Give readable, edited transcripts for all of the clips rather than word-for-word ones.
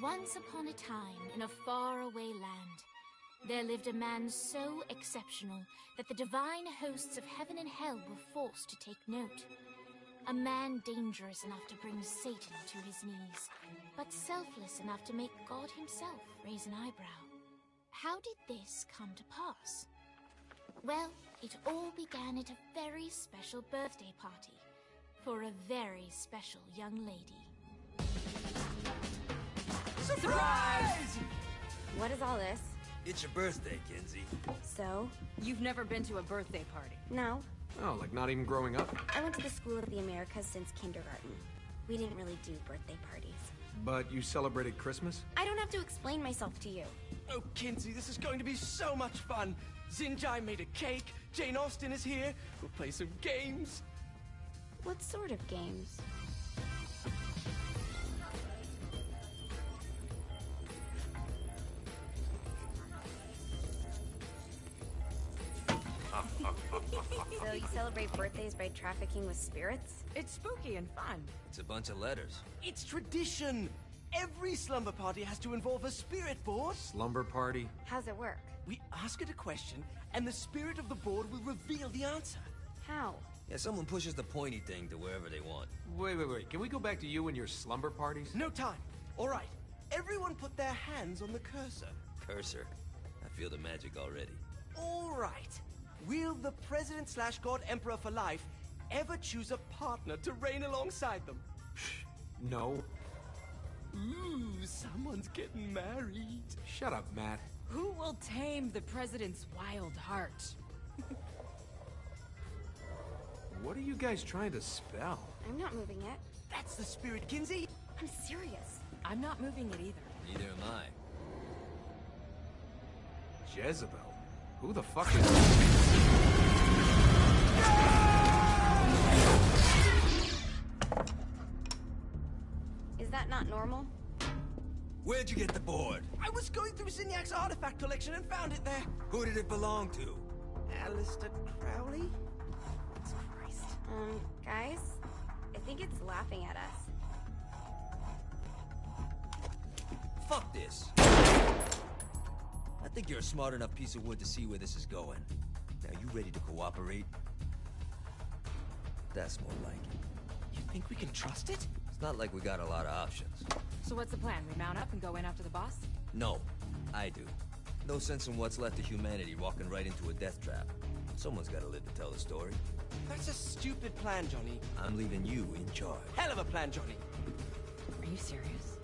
Once upon a time, in a faraway land, there lived a man so exceptional that the divine hosts of heaven and hell were forced to take note. A man dangerous enough to bring Satan to his knees, but selfless enough to make God himself raise an eyebrow. How did this come to pass? Well, it all began at a very special birthday party for a very special young lady. Surprise! What is all this? It's your birthday, Kinsey. So? You've never been to a birthday party? No. Oh, like not even growing up? I went to the School of the Americas since kindergarten. We didn't really do birthday parties. But you celebrated Christmas? I don't have to explain myself to you. Oh, Kinsey, this is going to be so much fun. Xinjai made a cake, Jane Austen is here, we'll play some games. What sort of games? So you celebrate birthdays by trafficking with spirits? It's spooky and fun. It's a bunch of letters. It's tradition. Every slumber party has to involve a spirit board. Slumber party? How's it work? We ask it a question, and the spirit of the board will reveal the answer. How? Yeah, someone pushes the pointy thing to wherever they want. Wait. Can we go back to you and your slumber parties? No time. All right. Everyone put their hands on the cursor. Cursor. I feel the magic already. All right. Will the President/God Emperor for life ever choose a partner to reign alongside them? No. Ooh, someone's getting married. Shut up, Matt. Who will tame the president's wild heart? What are you guys trying to spell? I'm not moving it. That's the spirit, Kinsey. I'm serious. I'm not moving it either. Neither am I. Jezebel? Who the fuck is... Is that not normal? Where'd you get the board? I was going through Zinniak's artifact collection and found it there. Who did it belong to? Alistair Crowley? Christ. Guys? I think it's laughing at us. Fuck this. I think you're a smart enough piece of wood to see where this is going. Now, you ready to cooperate? That's more like it. You think we can trust it? It's not like we got a lot of options. So what's the plan? We mount up and go in after the boss? No, I do. No sense in what's left of humanity walking right into a death trap. Someone's gotta live to tell the story. That's a stupid plan, Johnny. I'm leaving you in charge. Hell of a plan, Johnny. Are you serious?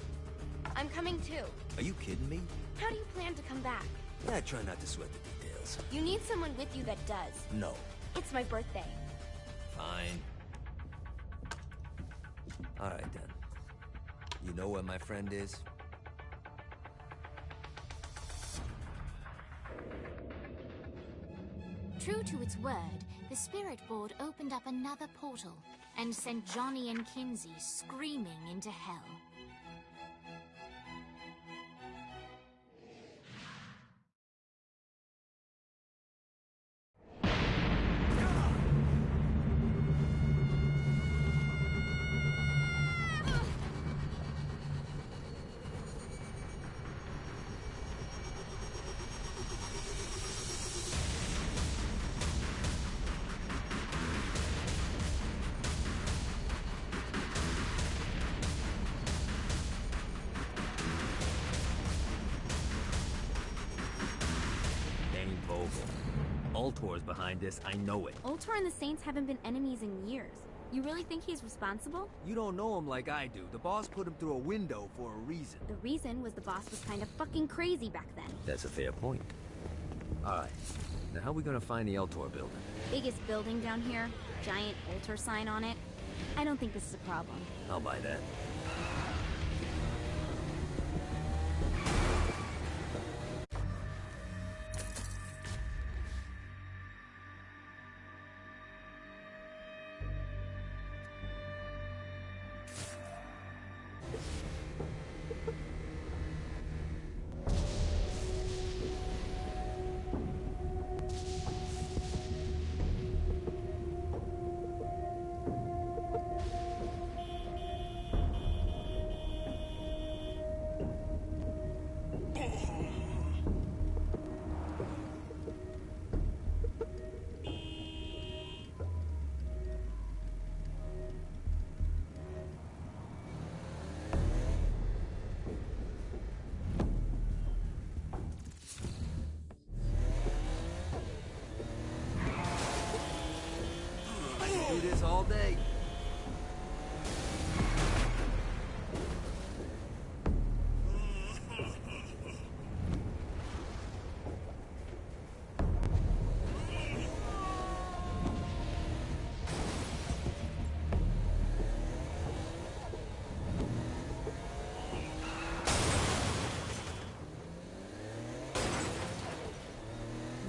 I'm coming too. Are you kidding me? How do you plan to come back? Yeah, I try not to sweat the details. You need someone with you that does. No. It's my birthday. Fine. Alright then. You know where my friend is? True to its word, the spirit board opened up another portal and sent Johnny and Kinsey screaming into hell. Ultor's behind this, I know it. Ultor and the Saints haven't been enemies in years. You really think he's responsible? You don't know him like I do. The boss put him through a window for a reason. The reason was the boss was kind of fucking crazy back then. That's a fair point. Alright, now how are we gonna find the Ultor building? Biggest building down here, giant Ultor sign on it. I don't think this is a problem. I'll buy that. all day.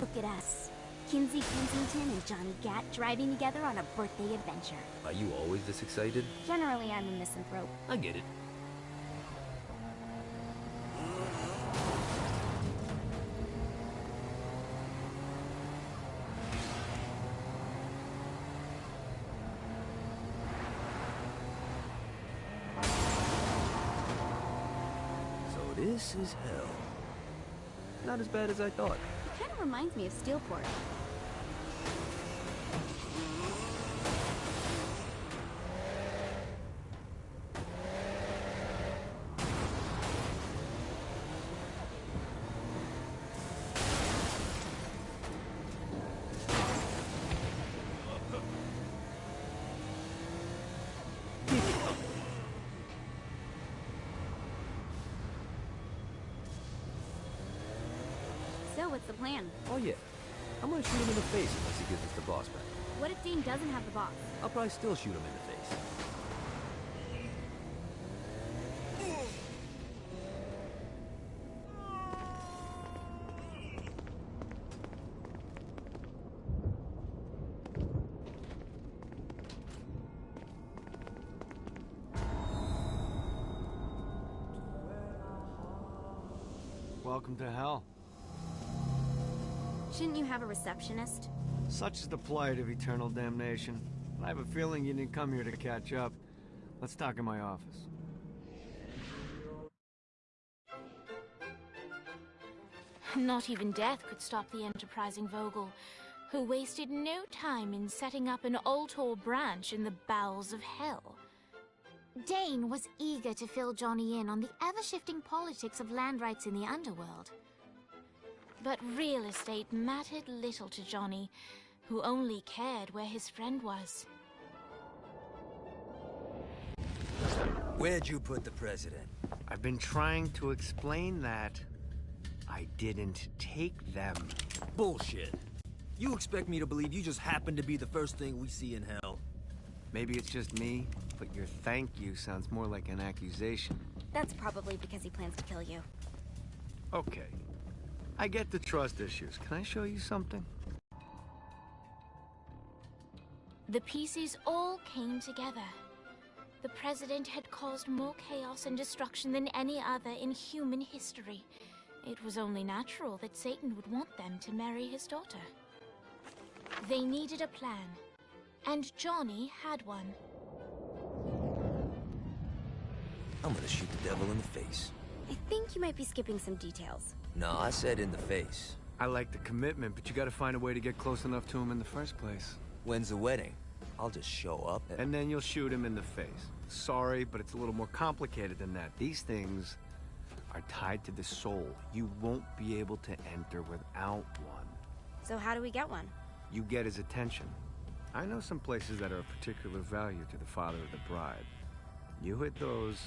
Look at us. Kinsey Kensington and Johnny Gat driving together on a birthday adventure. Are you always this excited? Generally, I'm a misanthrope. I get it. So this is hell. Not as bad as I thought. It kind of reminds me of Steelport. So, what's the plan? Oh yeah. I'm gonna shoot him in the face unless he gives us the boss back. What if Dane doesn't have the boss? I'll probably still shoot him in the face. Welcome to hell. Shouldn't you have a receptionist? Such is the plight of eternal damnation. I have a feeling you didn't come here to catch up. Let's talk in my office. Not even death could stop the enterprising Vogel, who wasted no time in setting up an Ultor branch in the bowels of hell. Dane was eager to fill Johnny in on the ever-shifting politics of land rights in the underworld. But real estate mattered little to Johnny, who only cared where his friend was. Where'd you put the president? I've been trying to explain that. I didn't take them. Bullshit. You expect me to believe you just happened to be the first thing we see in hell? Maybe it's just me, but your thank you sounds more like an accusation. That's probably because he plans to kill you. Okay. I get the trust issues. Can I show you something? The pieces all came together. The president had caused more chaos and destruction than any other in human history. It was only natural that Satan would want them to marry his daughter. They needed a plan, and Johnny had one. I'm gonna shoot the devil in the face. I think you might be skipping some details. No, I said in the face. I like the commitment, but you gotta find a way to get close enough to him in the first place. When's the wedding? I'll just show up And then you'll shoot him in the face. Sorry, but it's a little more complicated than that. These things are tied to the soul. You won't be able to enter without one. So how do we get one? You get his attention. I know some places that are of particular value to the father of the bride. You hit those,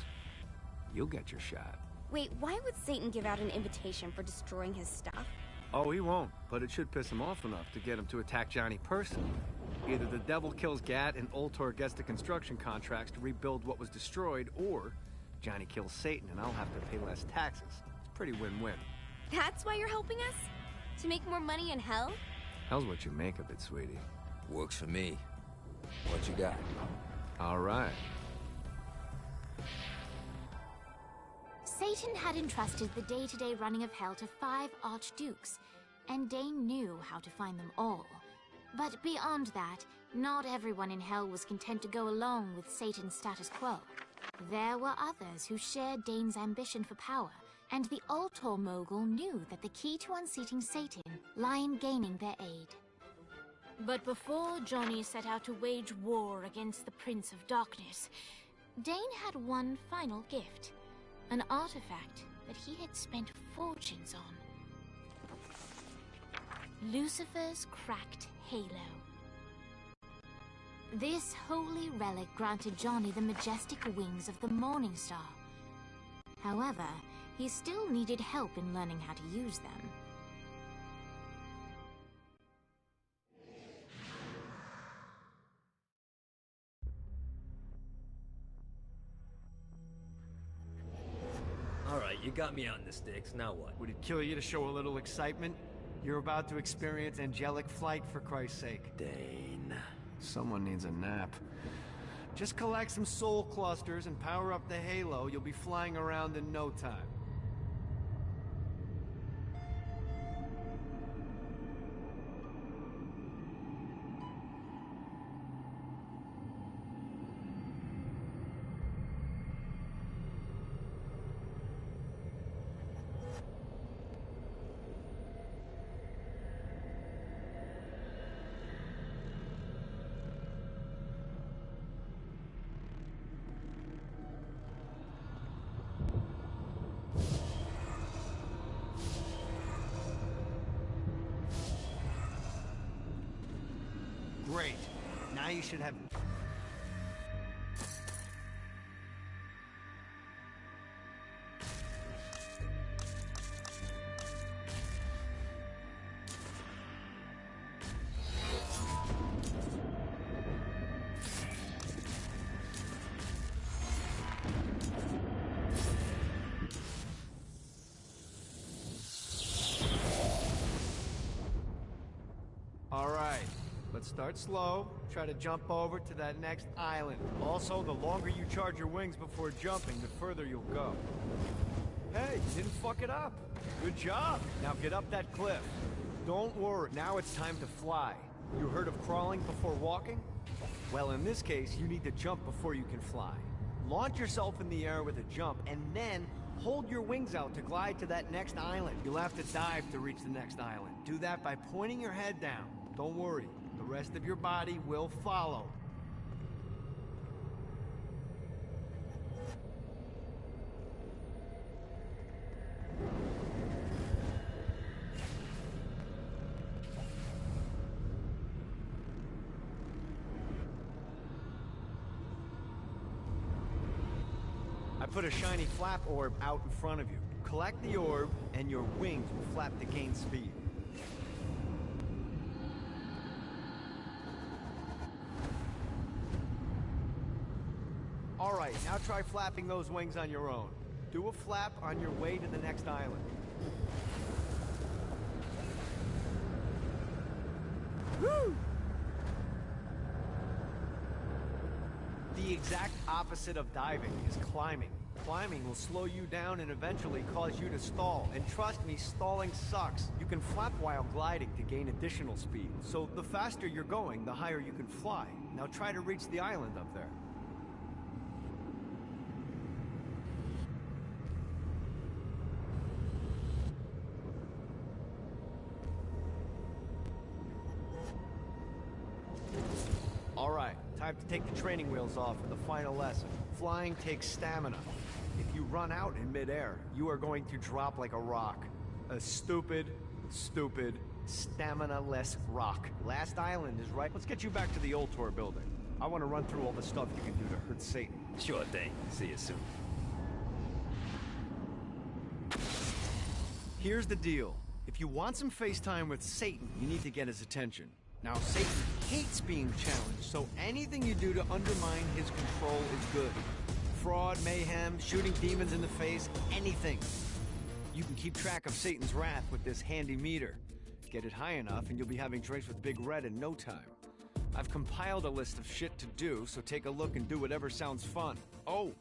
you'll get your shot. Wait, why would Satan give out an invitation for destroying his stuff? Oh, he won't, but it should piss him off enough to get him to attack Johnny personally. Either the devil kills Gat and Ultor gets the construction contracts to rebuild what was destroyed, or Johnny kills Satan and I'll have to pay less taxes. It's pretty win-win. That's why you're helping us? To make more money in hell? Hell's what you make of it, sweetie. Works for me. What you got? All right. Satan had entrusted the day-to-day running of hell to 5 archdukes, and Dane knew how to find them all. But beyond that, not everyone in hell was content to go along with Satan's status quo. There were others who shared Dane's ambition for power, and the Ultor mogul knew that the key to unseating Satan lay in gaining their aid. But before Johnny set out to wage war against the Prince of Darkness, Dane had one final gift. An artifact that he had spent fortunes on. Lucifer's cracked halo. This holy relic granted Johnny the majestic wings of the Morning Star. However, he still needed help in learning how to use them. Alright, you got me out in the sticks, now what? Would it kill you to show a little excitement? You're about to experience angelic flight, for Christ's sake. Dane. Someone needs a nap. Just collect some soul clusters and power up the halo. You'll be flying around in no time. Great. Now you should have... Let's start slow. Try to jump over to that next island. Also, the longer you charge your wings before jumping, the further you'll go. Hey, you didn't fuck it up. Good job. Now get up that cliff. Don't worry. Now it's time to fly. You heard of crawling before walking? Well, in this case, you need to jump before you can fly. Launch yourself in the air with a jump, and then hold your wings out to glide to that next island. You'll have to dive to reach the next island. Do that by pointing your head down. Don't worry. The rest of your body will follow. I put a shiny flap orb out in front of you. Collect the orb, and your wings will flap to gain speed. Alright, now try flapping those wings on your own. Do a flap on your way to the next island. Woo! The exact opposite of diving is climbing. Climbing will slow you down and eventually cause you to stall. And trust me, stalling sucks. You can flap while gliding to gain additional speed. So the faster you're going, the higher you can fly. Now try to reach the island up there. Alright, time to take the training wheels off for the final lesson. Flying takes stamina. If you run out in midair, you are going to drop like a rock. A stupid, stamina-less rock. Last island is right. Let's get you back to the old tour building. I want to run through all the stuff you can do to hurt Satan. Sure thing. See you soon. Here's the deal. If you want some FaceTime with Satan, you need to get his attention. Now, Satan hates being challenged, so anything you do to undermine his control is good. Fraud, mayhem, shooting demons in the face, anything. You can keep track of Satan's wrath with this handy meter. Get it high enough and you'll be having drinks with Big Red in no time. I've compiled a list of shit to do, so take a look and do whatever sounds fun. Oh,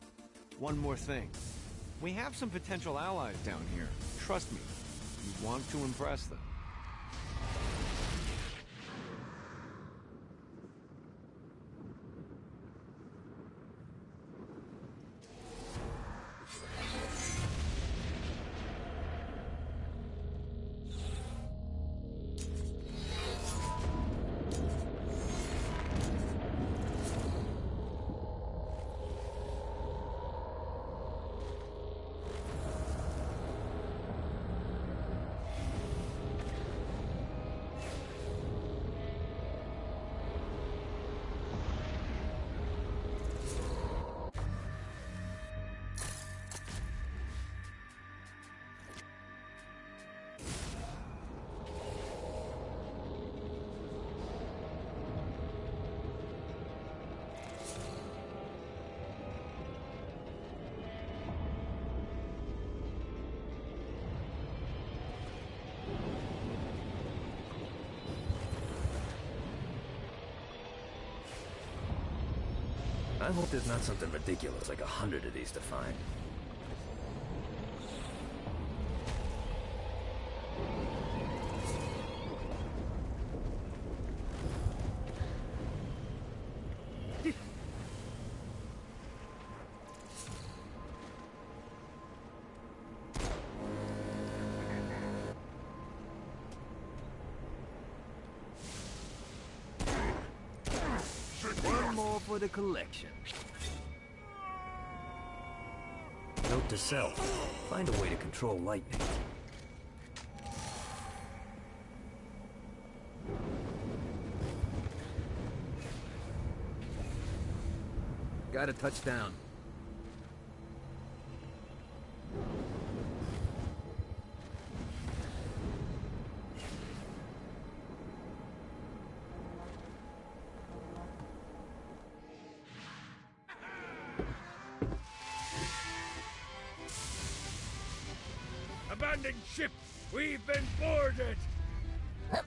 one more thing. We have some potential allies down here. Trust me, you want to impress them. I hope there's not something ridiculous like 100 of these to find. One more for the collection. Note to self. Find a way to control lightning. Got a touchdown. Abandoned ship! We've been boarded! Get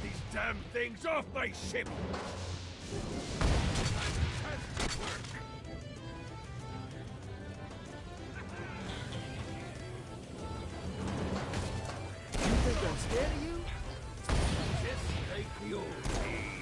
these damn things off my ship! Fantastic work! You think I'm scared of you? Just like the old days.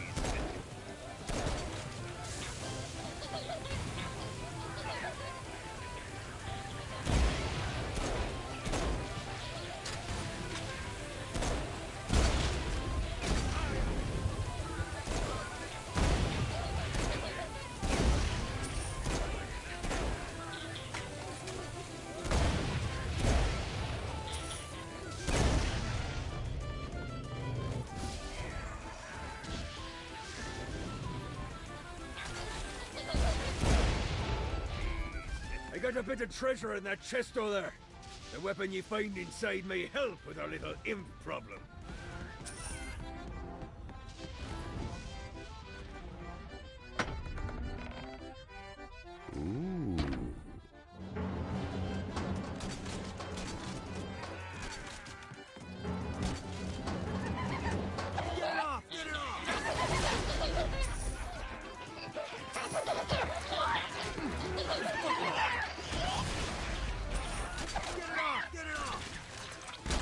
I got a bit of treasure in that chest over there. The weapon you find inside may help with our little imp problem.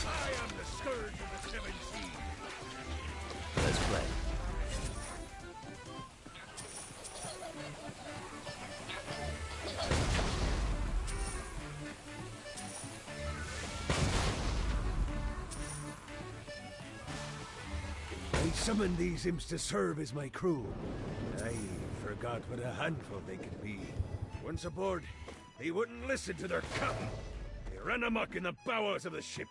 I am the scourge of the seven seas. Let's play. I summoned these imps to serve as my crew. I forgot what a handful they could be. Once aboard, they wouldn't listen to their captain. They ran amok in the bowels of the ship.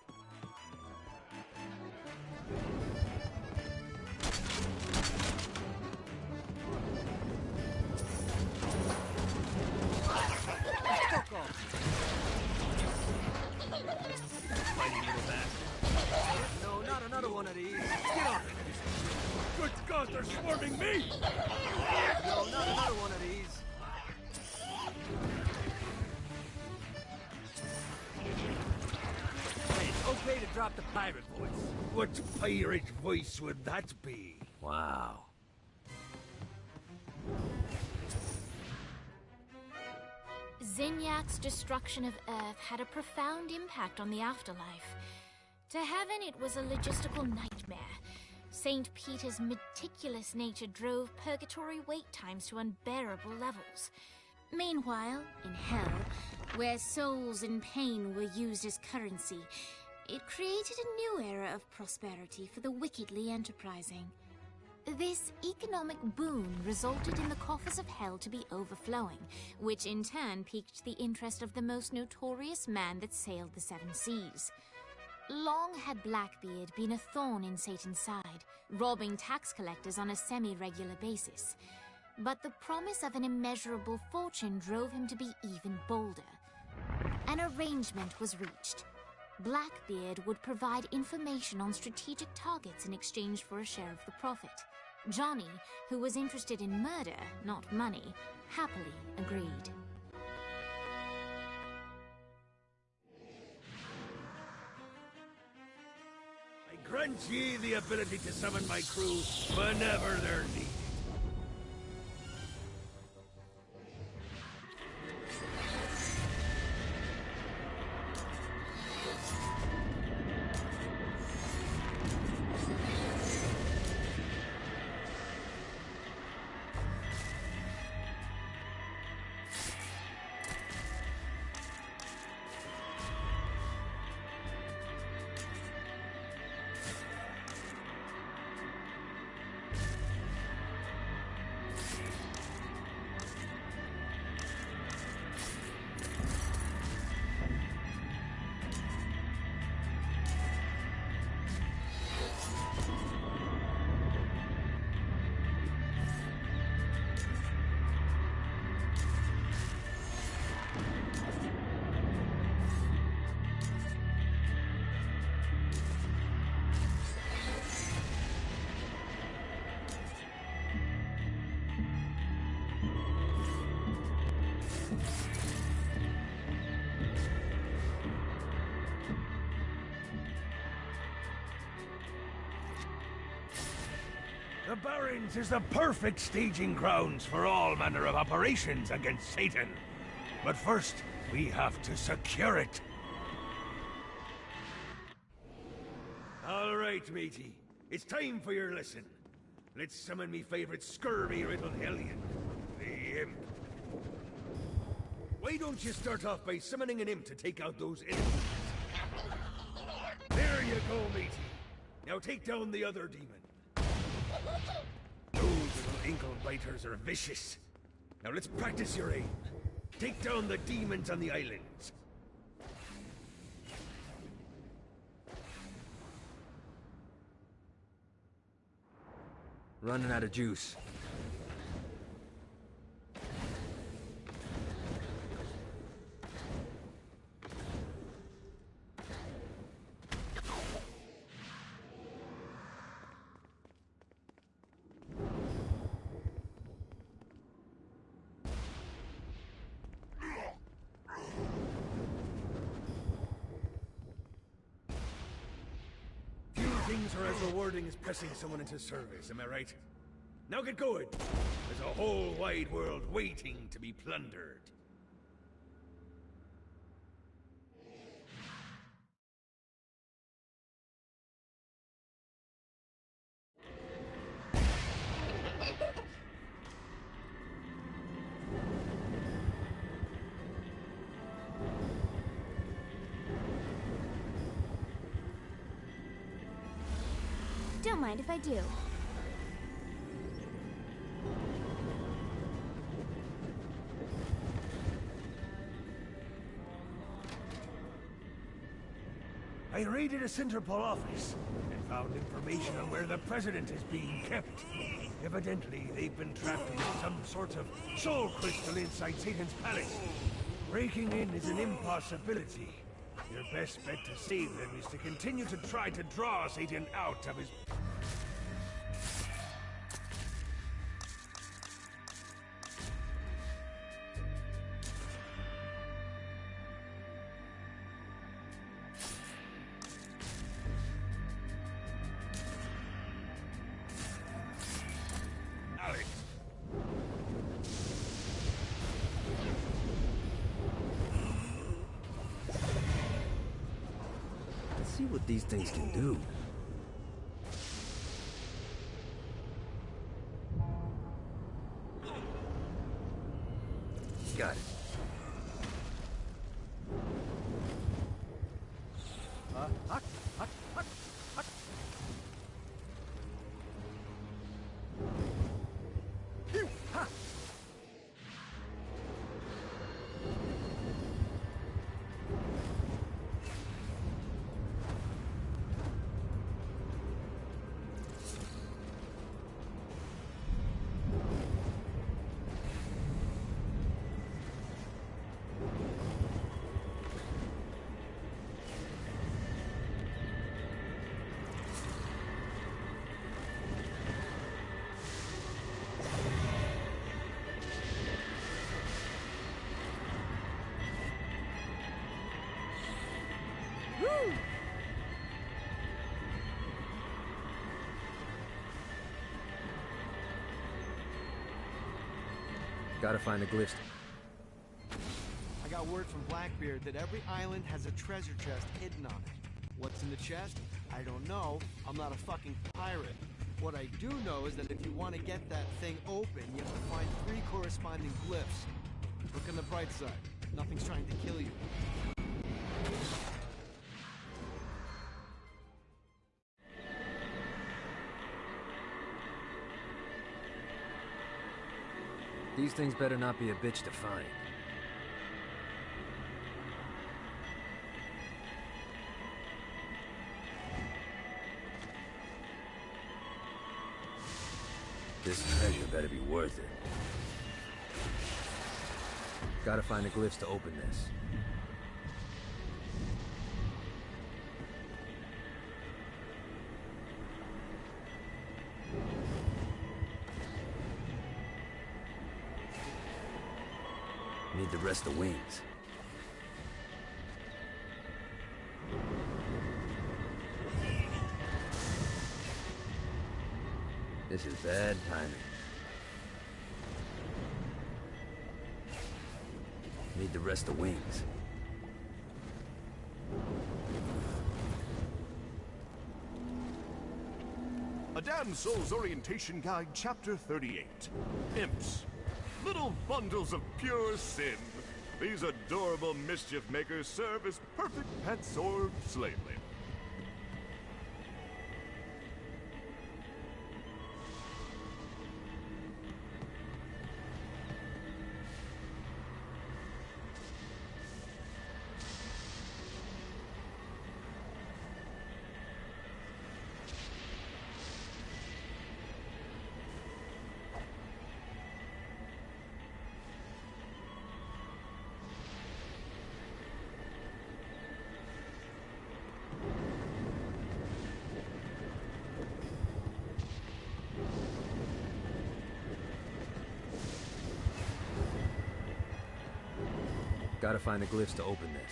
Fuck off! Fighting little bastard. No, not another one of these. Get off it! Good God, they're swarming me! No, not another one of these. Hey, it's okay to drop the pirate voice. What pirate voice would that be? Wow. Zinyak's destruction of Earth had a profound impact on the afterlife. To heaven, it was a logistical nightmare. St. Peter's meticulous nature drove purgatory wait times to unbearable levels. Meanwhile, in hell, where souls in pain were used as currency, it created a new era of prosperity for the wickedly enterprising. This economic boom resulted in the coffers of hell to be overflowing, which in turn piqued the interest of the most notorious man that sailed the seven seas. Long had Blackbeard been a thorn in Satan's side, robbing tax collectors on a semi-regular basis. But the promise of an immeasurable fortune drove him to be even bolder. An arrangement was reached. Blackbeard would provide information on strategic targets in exchange for a share of the profit. Johnny, who was interested in murder, not money, happily agreed. grant ye the ability to summon my crew whenever they're needed. The Barrens is the perfect staging grounds for all manner of operations against Satan. But first, we have to secure it. All right, matey. It's time for your lesson. Let's summon me favorite scurvy-riddled hellion, the Imp. Why don't you start off by summoning an Imp to take out those enemies? There you go, matey. Now take down the other demon. Those little ankle biters are vicious. Now let's practice your aim. Take down the demons on the islands. Running out of juice. Things are as rewarding as pressing someone into service, am I right? Now get going! There's a whole wide world waiting to be plundered. Don't mind if I do. I raided a Centerpol office and found information on where the President is being kept. Evidently, they've been trapped in some sort of soul crystal inside Satan's palace. Breaking in is an impossibility. Your best bet to save them is to continue to try to draw Satan out of his... Alex. Let's see what these things can do. Got it. Gotta find the glyphs. I got word from Blackbeard that every island has a treasure chest hidden on it. What's in the chest? I don't know. I'm not a fucking pirate. What I do know is that if you want to get that thing open, you have to find 3 corresponding glyphs. Look on the bright side. Nothing's trying to kill you. These things better not be a bitch to find. This treasure better be worth it. Gotta find the glyphs to open this. Need the rest of the wings. This is bad timing. Need the rest of the wings. A Damn Soul's Orientation Guide, Chapter 38. Imps. Little bundles of pure sin. These adorable mischief makers serve as perfect pets or slave labor. Gotta find the glyphs to open this.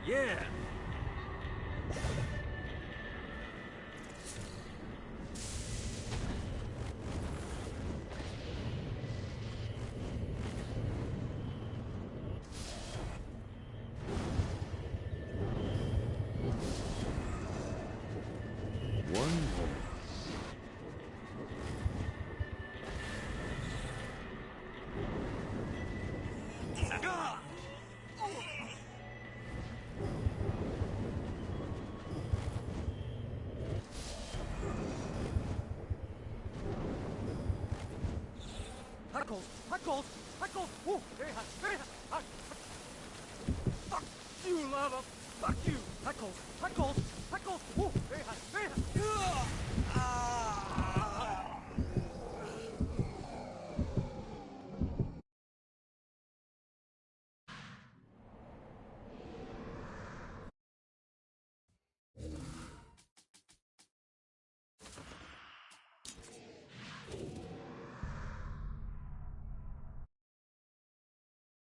Yeah! One more. Huckles! Ooh, very hot, very hot! Fuck you, lava! Fuck you! Huckles! Ooh, very hot, very hot!